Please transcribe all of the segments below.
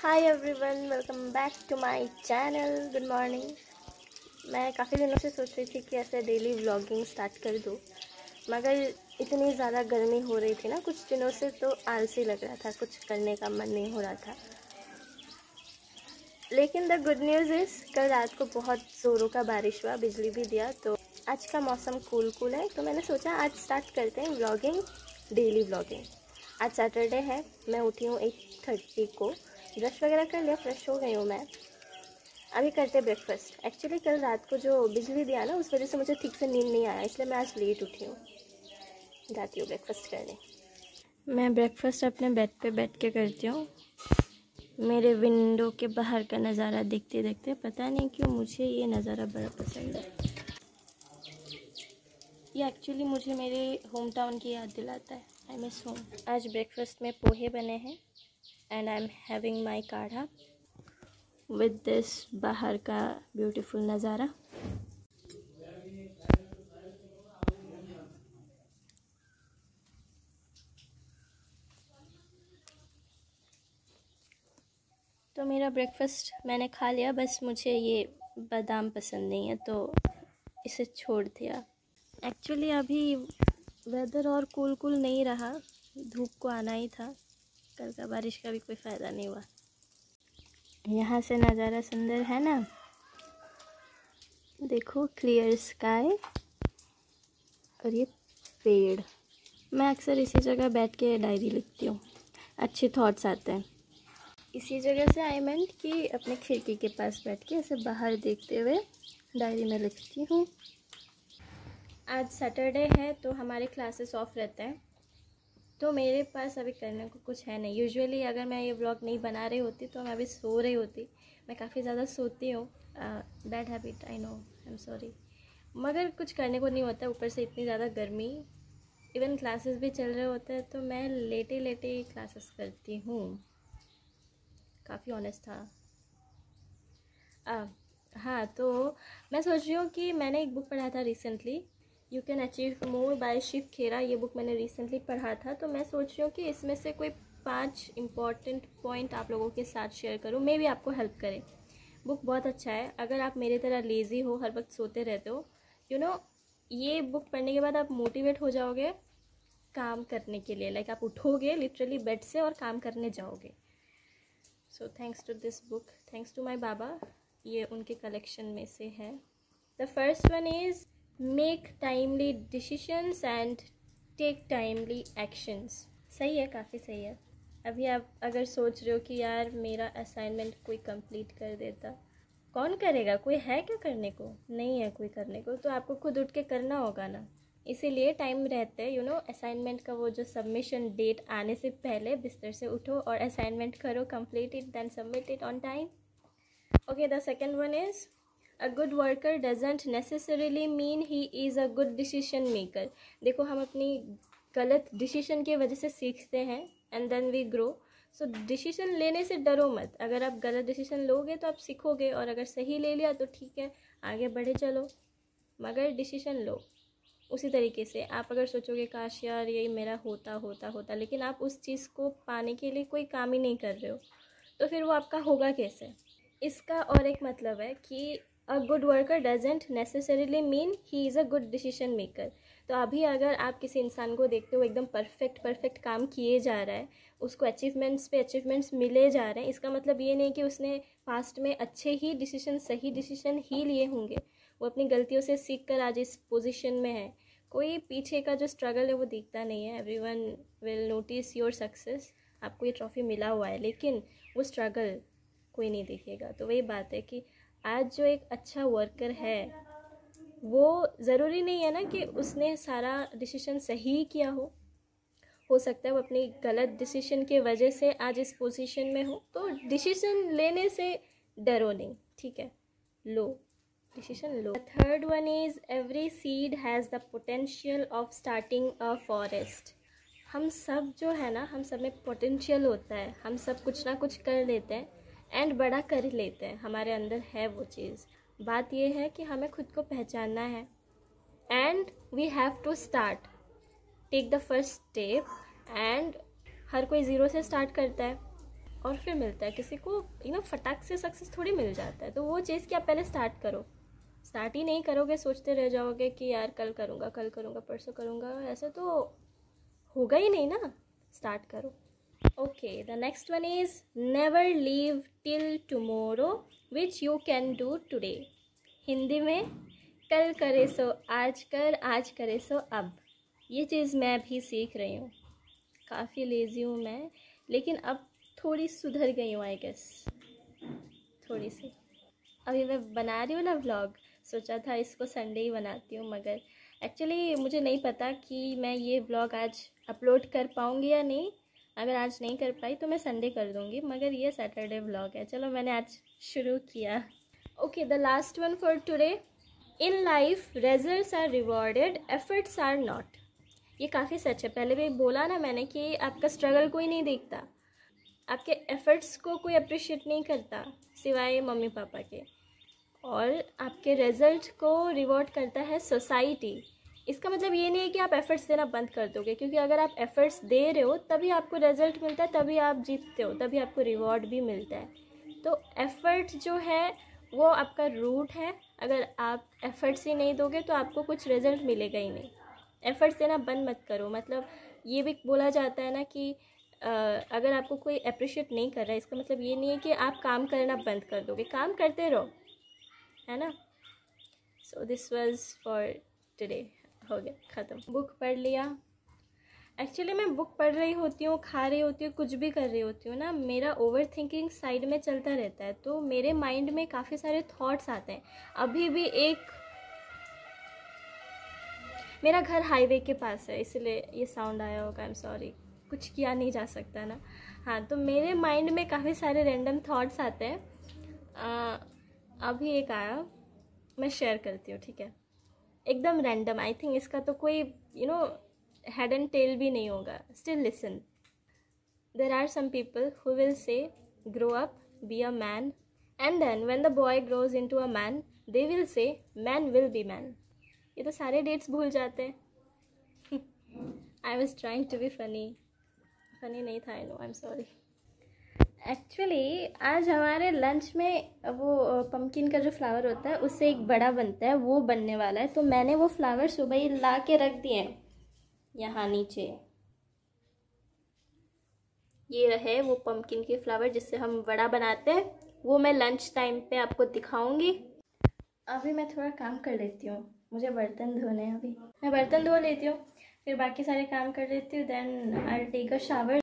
Hi everyone, welcome back to my channel. Good morning. मैं काफ़ी दिनों से सोच रही थी कि ऐसे डेली व्लॉगिंग स्टार्ट कर दूँ, मगर इतनी ज़्यादा गर्मी हो रही थी ना कुछ दिनों से, तो आलसी लग रहा था, कुछ करने का मन नहीं हो रहा था। लेकिन द गुड न्यूज़ इज़ कल रात को बहुत ज़ोरों का बारिश हुआ, बिजली भी दिया, तो आज का मौसम कूल है। तो मैंने सोचा आज स्टार्ट करते हैं व्लॉगिंग, डेली व्लॉगिंग। आज सैटरडे है, मैं उठी हूँ 8:30 को, ब्रश वगैरह कर लिया, फ्रेश हो गई हूँ मैं। अभी करते ब्रेकफास्ट। एक्चुअली कल रात को जो बिजली दिया ना, उस वजह से मुझे ठीक से नींद नहीं आया, इसलिए मैं आज लेट उठी हूँ। जाती हूँ ब्रेकफास्ट करने। मैं ब्रेकफास्ट अपने बेड पे बैठ के करती हूँ। मेरे विंडो के बाहर का नज़ारा देखते देखते पता नहीं क्यों मुझे ये नज़ारा बड़ा पसंद है। ये एक्चुअली मुझे मेरे होम टाउन की याद दिलाता है। I miss home. आज ब्रेकफास्ट में पोहे बने हैं and I am having my काढ़ा विद दिस बाहर का ब्यूटीफुल नज़ारा। तो मेरा ब्रेकफास्ट मैंने खा लिया, बस मुझे ये बादाम पसंद नहीं है तो इसे छोड़ दिया। एक्चुअली अभी वेदर और कूल नहीं रहा, धूप को आना ही था। कल का बारिश का भी कोई फ़ायदा नहीं हुआ। यहाँ से नज़ारा सुंदर है ना, देखो, क्लियर स्काई और ये पेड़। मैं अक्सर इसी जगह बैठ के डायरी लिखती हूँ, अच्छे थॉट्स आते हैं इसी जगह से। आई मीन कि अपने खिड़की के पास बैठ के ऐसे बाहर देखते हुए डायरी में लिखती हूँ। आज सैटरडे है तो हमारे क्लासेस ऑफ रहते हैं, तो मेरे पास अभी करने को कुछ है नहीं। यूजुअली अगर मैं ये व्लॉग नहीं बना रही होती तो मैं अभी सो रही होती। मैं काफ़ी ज़्यादा सोती हूँ, bad habit, I know, I am sorry, मगर कुछ करने को नहीं होता। ऊपर से इतनी ज़्यादा गर्मी, इवन क्लासेस भी चल रहे होते हैं तो मैं लेटे लेटे क्लासेस करती हूँ। काफ़ी ऑनेस्ट था। हाँ, तो मैं सोच रही हूँ कि मैंने एक बुक पढ़ा था recently, you can achieve more by Shiv Khera. ये बुक मैंने रिसेंटली पढ़ा था, तो मैं सोच रही हूँ कि इसमें से कोई 5 इम्पॉर्टेंट पॉइंट आप लोगों के साथ शेयर करूँ, मे भी आपको हेल्प करे। बुक बहुत अच्छा है। अगर आप मेरी तरह लेज़ी हो, हर वक्त सोते रहते हो, ये बुक पढ़ने के बाद आप मोटिवेट हो जाओगे काम करने के लिए। लाइक आप उठोगे लिटरली बेड से और काम करने जाओगे। So thanks to this book, thanks to my बाबा, ये उनके कलेक्शन में से है। The first one is make timely decisions and take timely actions. सही है, काफ़ी सही है। अभी आप अगर सोच रहे हो कि यार मेरा असाइनमेंट कोई कंप्लीट कर देता, कौन करेगा? कोई है क्या करने को? नहीं है कोई करने को, तो आपको खुद उठ के करना होगा ना। इसीलिए टाइम रहते असाइनमेंट का वो जो सबमिशन डेट आने से पहले बिस्तर से उठो और असाइनमेंट करो, complete it, then submit it on time. Okay, the second one is a good worker doesn't necessarily mean he is a good decision maker. देखो, हम अपनी गलत डिसीजन की वजह से सीखते हैं and then we grow. So decision लेने से डरो मत। अगर आप गलत डिसीजन लोगे तो आप सीखोगे, और अगर सही ले लिया तो ठीक है, आगे बढ़े चलो, मगर डिसीजन लो। उसी तरीके से आप अगर सोचोगे काश यार यही मेरा होता होता होता, लेकिन आप उस चीज़ को पाने के लिए कोई काम ही नहीं कर रहे हो, तो फिर वो आपका होगा कैसे? इसका और एक मतलब है कि अ good worker doesn't necessarily mean he is a good decision maker. तो अभी अगर आप किसी इंसान को देखते हो एकदम परफेक्ट काम किए जा रहा है, उसको अचीवमेंट्स पे अचीवमेंट्स मिले जा रहे हैं, इसका मतलब ये नहीं कि उसने पास्ट में अच्छे ही डिसीजन, सही डिसीजन ही लिए होंगे। वो अपनी गलतियों से सीख कर आज इस पोजीशन में है। कोई पीछे का जो स्ट्रगल है वो दिखता नहीं है। Everyone will notice your success. आपको ये ट्रॉफी मिला हुआ है, लेकिन वो स्ट्रगल कोई नहीं देखेगा। तो वही बात है कि आज जो एक अच्छा वर्कर है, वो ज़रूरी नहीं है ना कि उसने सारा डिसीजन सही किया हो सकता है वो अपनी गलत डिसीजन की वजह से आज इस पोजीशन में हो। तो डिसीजन लेने से डरो नहीं, ठीक है, लो डिसीजन लो। Third one is every seed has the potential of starting a forest. हम सब जो है ना, हम सब में पोटेंशियल होता है, हम सब कुछ ना कुछ कर लेते हैं एंड बड़ा कर लेते हैं, हमारे अंदर है वो चीज़। बात ये है कि हमें खुद को पहचानना है and we have to start, take the first step. And हर कोई ज़ीरो से स्टार्ट करता है और फिर मिलता है। किसी को फटाक से सक्सेस थोड़ी मिल जाता है। तो वो चीज़ कि आप पहले स्टार्ट करो। स्टार्ट ही नहीं करोगे, सोचते रह जाओगे कि यार कल करूँगा, कल करूँगा, परसों करूँगा, ऐसे तो होगा ही नहीं ना। स्टार्ट करो। Okay, the next one is never leave till tomorrow which you can do today. Hindi में कल करे सो आज कर, आज करे सो अब। ये चीज़ मैं भी सीख रही हूँ। काफ़ी लेज़ी हूँ मैं, लेकिन अब थोड़ी सुधर गई हूँ आई गेस, थोड़ी सी। अभी मैं बना रही हूँ ना व्लॉग, सोचा था इसको संडे ही बनाती हूँ, मगर एक्चुअली मुझे नहीं पता कि मैं ये व्लॉग आज अपलोड कर पाऊँगी या नहीं। अगर आज नहीं कर पाई तो मैं संडे कर दूँगी, मगर ये सैटरडे व्लॉग है। चलो मैंने आज शुरू किया। Okay, the last one for today. In life results are rewarded, efforts are not. ये काफ़ी सच है। पहले भी बोला ना मैंने कि आपका स्ट्रगल कोई नहीं देखता, आपके एफ़र्ट्स को कोई अप्रिशिएट नहीं करता सिवाय मम्मी पापा के, और आपके रिज़ल्ट को रिवॉर्ड करता है सोसाइटी। इसका मतलब ये नहीं है कि आप एफ़र्ट्स देना बंद कर दोगे, क्योंकि अगर आप एफ़र्ट्स दे रहे हो तभी आपको रिज़ल्ट मिलता है, तभी आप जीतते हो, तभी आपको रिवॉर्ड भी मिलता है। तो एफ़र्ट जो है वो आपका रूट है। अगर आप एफ़र्ट्स ही नहीं दोगे तो आपको कुछ रिज़ल्ट मिलेगा ही नहीं। एफ़र्ट्स देना बंद मत करो। मतलब ये भी बोला जाता है ना कि अगर आपको कोई अप्रिशिएट नहीं कर रहा है, इसका मतलब ये नहीं है कि आप काम करना बंद कर दोगे। काम करते रहो, है ना। So this was for today. हो गया, ख़त्म। बुक पढ़ लिया। एक्चुअली मैं बुक पढ़ रही होती हूँ, खा रही होती हूँ, कुछ भी कर रही होती हूँ ना, मेरा ओवर थिंकिंग साइड में चलता रहता है। तो मेरे माइंड में काफ़ी सारे थॉट्स आते हैं। अभी भी मेरा घर हाईवे के पास है, इसलिए ये साउंड आया होगा, आई एम सॉरी। कुछ किया नहीं जा सकता ना। हाँ, तो मेरे माइंड में काफ़ी सारे रैंडम थॉट्स आते हैं। अभी एक आया, मैं शेयर करती हूँ, ठीक है। एकदम रैंडम, आई थिंक इसका तो कोई हेड एंड टेल भी नहीं होगा। Still listen. There are some people who will say grow up, be a man, and then when the boy grows into a man they will say man will be man. ये तो सारे dates भूल जाते हैं। I was trying to be funny नहीं था, I know, I am sorry. Actually आज हमारे लंच में वो पम्पकिन का जो फ्लावर होता है उससे एक बड़ा बनता है, वो बनने वाला है। तो मैंने वो फ्लावर सुबह ही ला के रख दिए हैं यहाँ नीचे। ये रहे वो पम्पकिन के फ्लावर जिससे हम बड़ा बनाते हैं, वो मैं लंच टाइम पे आपको दिखाऊंगी। अभी मैं थोड़ा काम कर लेती हूँ, मुझे बर्तन धोने हैं। अभी मैं बर्तन धो लेती हूँ, फिर बाकी सारे काम कर लेती हूँ, then I will take a shower.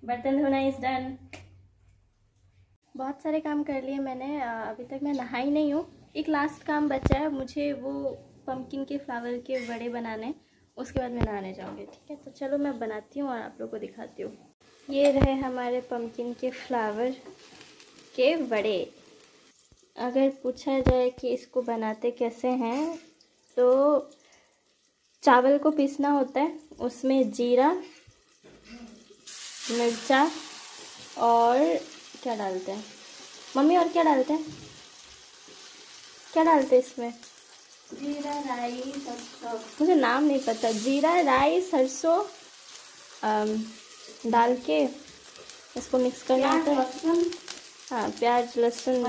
बर्तन धोना इज डन। बहुत सारे काम कर लिए मैंने, अभी तक मैं नहाई नहीं हूँ। एक लास्ट काम बचा है मुझे, वो पम्पकिन के फ्लावर के बड़े बनाने, उसके बाद मैं नहाने जाऊँगी, ठीक है। तो चलो मैं बनाती हूँ और आप लोगों को दिखाती हूँ। ये रहे हमारे पम्पकिन के फ्लावर के बड़े। अगर पूछा जाए कि इसको बनाते कैसे हैं, तो चावल को पीसना होता है, उसमें जीरा, मिर्चा और क्या डालते हैं मम्मी, और क्या डालते हैं, क्या डालते हैं इसमें? जीरा राइस सरसों, मुझे नाम नहीं पता। जीरा राइस सरसों डाल के इसको मिक्स करना होता है। हाँ, प्याज लहसुन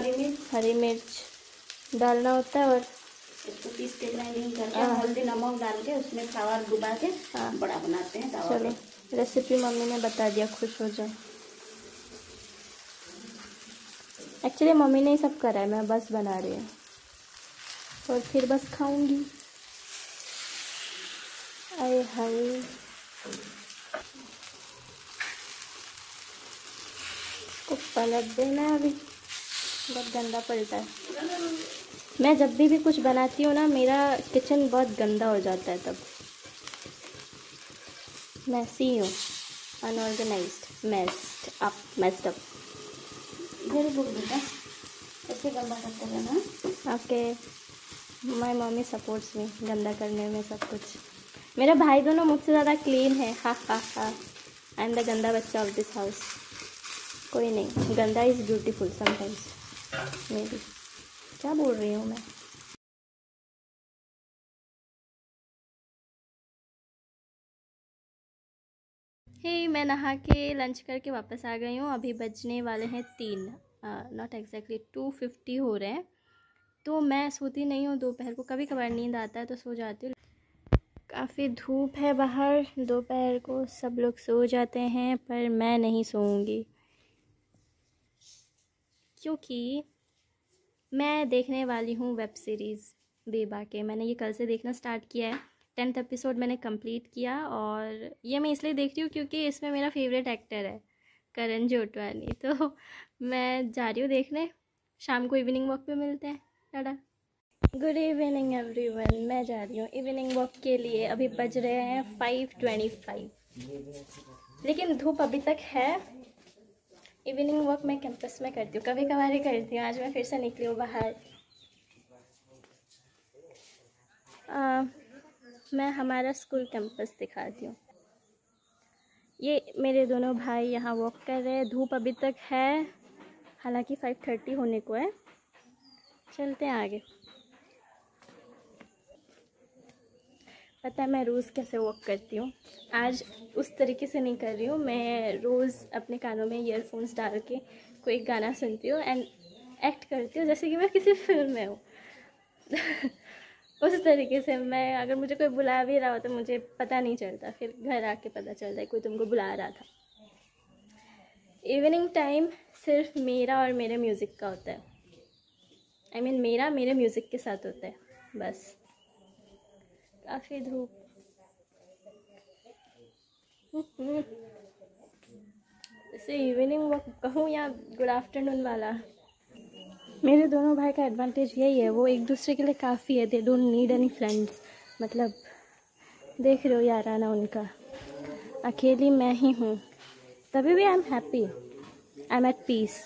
हरी मिर्च डालना होता है और इसको पीस के ग्राइंडिंग करके हल्दी नमक डाल के उसमें फ्लावर डुबा के बड़ा बनाते हैं तवा पे। चलो रेसिपी मम्मी ने बता दिया, खुश हो जाए। एक्चुअली मम्मी ने ही सब करा है, मैं बस बना रही हूँ और फिर बस खाऊंगी। अरे हाय, को पलट देना है, अभी बहुत गंदा पलटा है। मैं जब भी कुछ बनाती हूँ ना, मेरा किचन बहुत गंदा हो जाता है, तब मैसी हूँ, unorganised, messed up. Very good बेटा, ऐसे गंदा करते रहना। ओके, माय मम्मी सपोर्ट्स मी गंदा करने में सब कुछ। मेरे भाई दोनों मुझसे ज़्यादा क्लीन है। हा हा हा, आई एम द गंदा बच्चा ऑफ दिस हाउस। कोई नहीं, गंदा is beautiful sometimes may be. क्या बोल रही हूँ मैं? मैं नहा के लंच करके वापस आ गई हूँ। अभी बजने वाले हैं 3, नॉट एग्जैक्टली 2:50 हो रहे हैं। तो मैं सोती नहीं हूँ दोपहर को, कभी कभार नींद आता है तो सो जाती हूँ। काफ़ी धूप है बाहर, दोपहर को सब लोग सो जाते हैं, पर मैं नहीं सोऊंगी क्योंकि मैं देखने वाली हूँ वेब सीरीज़ बेबा के। मैंने ये कल से देखना स्टार्ट किया है, 10th एपिसोड मैंने कंप्लीट किया। और ये मैं इसलिए देख रही हूँ क्योंकि इसमें मेरा फेवरेट एक्टर है करण जोटवानी। तो मैं जा रही हूँ देखने। शाम को इवनिंग वॉक पे मिलते हैं। टाटा। गुड इवनिंग एवरीवन, मैं जा रही हूँ इवनिंग वॉक के लिए। अभी बज रहे हैं 5:25, लेकिन धूप अभी तक है। इवनिंग वॉक मैं कैंपस में करती हूँ, कभी कभार ही करती हूँ। आज मैं फिर से निकली हूँ बाहर। मैं हमारा स्कूल कैंपस दिखाती हूँ। ये मेरे दोनों भाई यहाँ वॉक कर रहे हैं। धूप अभी तक है, हालांकि 5:30 होने को है। चलते हैं आगे। पता है मैं रोज़ कैसे वॉक करती हूँ, आज उस तरीके से नहीं कर रही हूँ। मैं रोज़ अपने कानों में ईयरफोन्स डाल के कोई गाना सुनती हूँ एंड एक्ट करती हूँ जैसे कि मैं किसी फिल्म में हूँ। उस तरीके से मैं, अगर मुझे कोई बुला भी रहा हो तो मुझे पता नहीं चलता, फिर घर आके पता चलता है कोई तुमको बुला रहा था। इवनिंग टाइम सिर्फ मेरा और मेरे म्यूज़िक का होता है। I mean, मेरा मेरे म्यूज़िक के साथ होता है बस। काफ़ी धूप। इसे इवनिंग वॉक कहूँ या गुड आफ्टरनून वाला। मेरे दोनों भाई का एडवांटेज यही है, वो एक दूसरे के लिए काफ़ी है। They don't need any friends. मतलब देख रहे हो याराना उनका, अकेली मैं ही हूँ, तभी भी I am happy, I am at peace.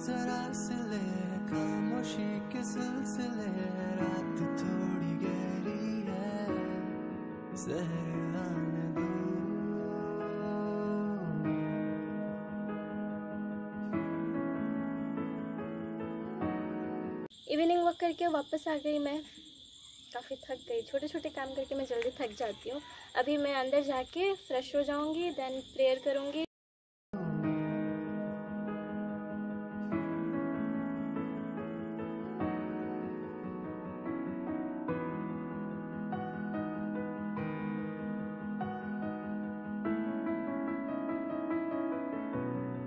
जरा सिले खामोशी के सिलसिले, रात थोड़ी गहरी है, सहर आने दो। इवनिंग वॉक करके वापस आ गई मैं। काफ़ी थक गई, छोटे छोटे काम करके मैं जल्दी थक जाती हूँ। अभी मैं अंदर जाके फ्रेश हो जाऊँगी, देन प्रेयर करूँगी।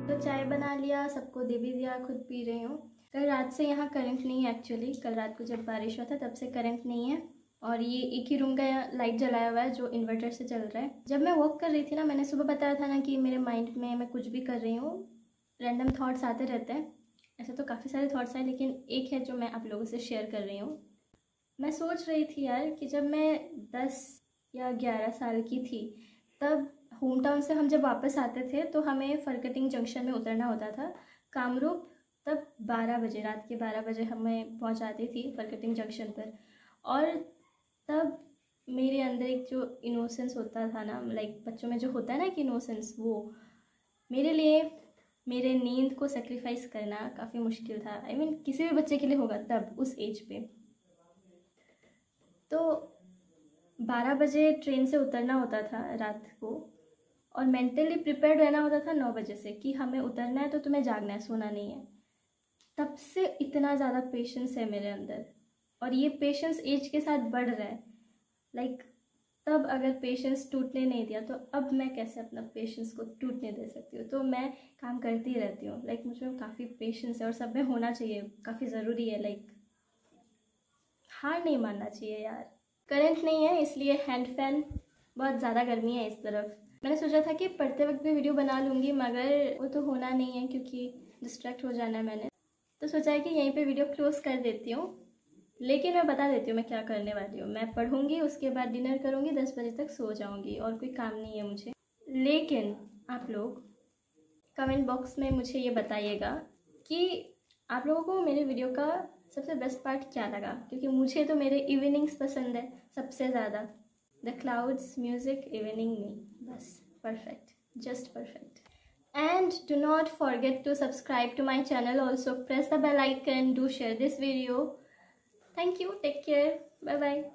तो चाय बना लिया, सबको दे भी दिया, खुद पी रही हूँ। कल रात से यहाँ करंट नहीं है एक्चुअली। कल रात को जब बारिश हुआ था तब से करंट नहीं है, और ये एक ही रूम का लाइट जलाया हुआ है जो इन्वर्टर से चल रहा है। जब मैं वॉक कर रही थी ना, मैंने सुबह बताया था ना कि मेरे माइंड में मैं कुछ भी कर रही हूँ, रैंडम थॉट्स आते रहते हैं। ऐसे तो काफ़ी सारे थॉट्स आए, लेकिन एक है जो मैं आप लोगों से शेयर कर रही हूँ। मैं सोच रही थी यार कि जब मैं 10 या 11 साल की थी तब होम टाउन से हम जब वापस आते थे तो हमें फरकटिंग जंक्शन में उतरना होता था। कामरूप तब 12 बजे, रात के 12 बजे हमें पहुंचाती थी फरकटिंग जंक्शन पर। और तब मेरे अंदर एक जो इनोसेंस होता था ना, लाइक बच्चों में जो होता है ना कि इनोसेंस, वो मेरे लिए मेरे नींद को सेक्रीफाइस करना काफ़ी मुश्किल था। आई मीन किसी भी बच्चे के लिए होगा तब उस एज पे। तो 12 बजे ट्रेन से उतरना होता था रात को, और मेंटली प्रिपेयर्ड रहना होता था 9 बजे से कि हमें उतरना है तो तुम्हें जागना है, सोना नहीं है। तब से इतना ज़्यादा पेशेंस है मेरे अंदर, और ये पेशेंस एज के साथ बढ़ रहा है। लाइक तब अगर पेशेंस टूटने नहीं दिया तो अब मैं कैसे अपना पेशेंस को टूटने दे सकती हूँ। तो मैं काम करती रहती हूँ। लाइक मुझ में काफ़ी पेशेंस है और सब में होना चाहिए, काफ़ी ज़रूरी है। लाइक हार नहीं मानना चाहिए यार। करंट नहीं है इसलिए हैंड फैन, बहुत ज़्यादा गर्मी है इस तरफ। मैंने सोचा था कि पढ़ते वक्त भी वीडियो बना लूँगी, मगर वो तो होना नहीं है क्योंकि डिस्ट्रैक्ट हो जाना है मैंने। तो सोचा है कि यहीं पे वीडियो क्लोज कर देती हूँ। लेकिन मैं बता देती हूँ मैं क्या करने वाली हूँ। मैं पढ़ूँगी, उसके बाद डिनर करूँगी, 10 बजे तक सो जाऊँगी, और कोई काम नहीं है मुझे। लेकिन आप लोग कमेंट बॉक्स में मुझे ये बताइएगा कि आप लोगों को मेरे वीडियो का सबसे बेस्ट पार्ट क्या लगा, क्योंकि मुझे तो मेरे इवनिंग्स पसंद है सबसे ज़्यादा। द क्लाउड्स, म्यूज़िक, इवनिंग में बस perfect, just perfect. And do not forget to subscribe to my channel. Also press the bell icon. Do share this video. Thank you. Take care. Bye bye.